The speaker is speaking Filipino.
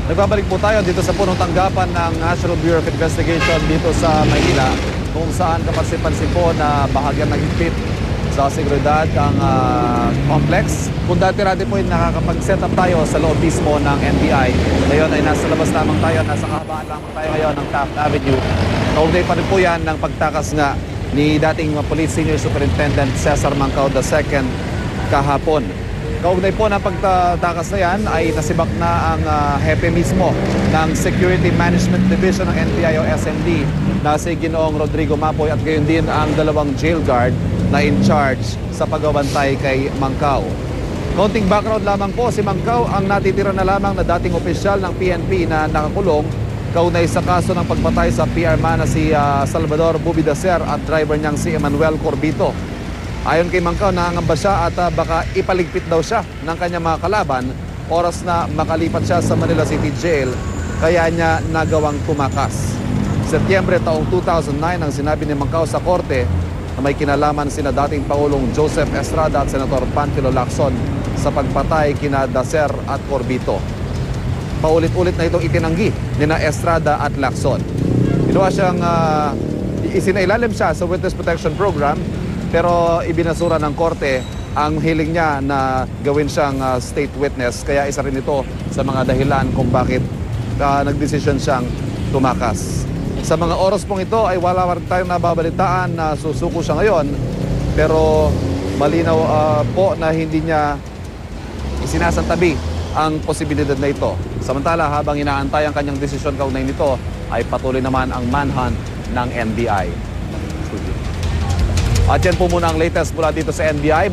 Nagbabalik po tayo dito sa punong tanggapan ng National Bureau of Investigation dito sa Maynila, kung saan kapansin-pansin po na bahagyang nagigpit sa seguridad ang complex. Kung dati-rati po nakakapag-set up tayo sa loob mismo ng NBI, ngayon ay nasa labas lamang tayo, nasa kahabaan lamang tayo ngayon ng Taft Avenue. Kaugnay pa rin po yan ng pagtakas nga ni dating Police Senior Superintendent Cesar Mancao II kahapon. Kaugnay po ng pagtakas na yan ay nasibak na ang hepe mismo ng Security Management Division ng NBI o SMD na si Ginoong Rodrigo Mapoy at gayon din ang dalawang jail guard na in charge sa pagbabantay kay Mancao. Konting background lamang po, si Mancao ang natitira na lamang na dating opisyal ng PNP na nakakulong kaugnay sa kaso ng pagpatay sa PR man na si Salvador Bubidacer at driver niyang si Emmanuel Corbito. Ayon kay Mancao, nangangamba siya at baka ipaligpit daw siya ng kanyang mga kalaban oras na makalipat siya sa Manila City Jail, kaya niya nagawang tumakas. Setyembre taong 2009 ang sinabi ni Mancao sa korte na may kinalaman sina dating Pangulong Joseph Estrada at Senator Panfilo Lacson sa pagpatay kina Dacer at Corbito. Paulit-ulit na itong itinanggi ni na Estrada at Lacson. Isinailalim siya sa Witness Protection Program, pero ibinasura ng korte ang hiling niya na gawin siyang state witness. Kaya isa rin ito sa mga dahilan kung bakit nagdesisyon siyang tumakas. Sa mga oras pong ito ay wala rin tayong nababalitaan na susuko siya ngayon. Pero malinaw po na hindi niya isinasantabi ang posibilidad na ito. Samantala, habang inaantay ang kanyang desisyon kaugnay nito, ay patuloy naman ang manhunt ng NBI. At yan po muna ang latest mula dito sa NBI.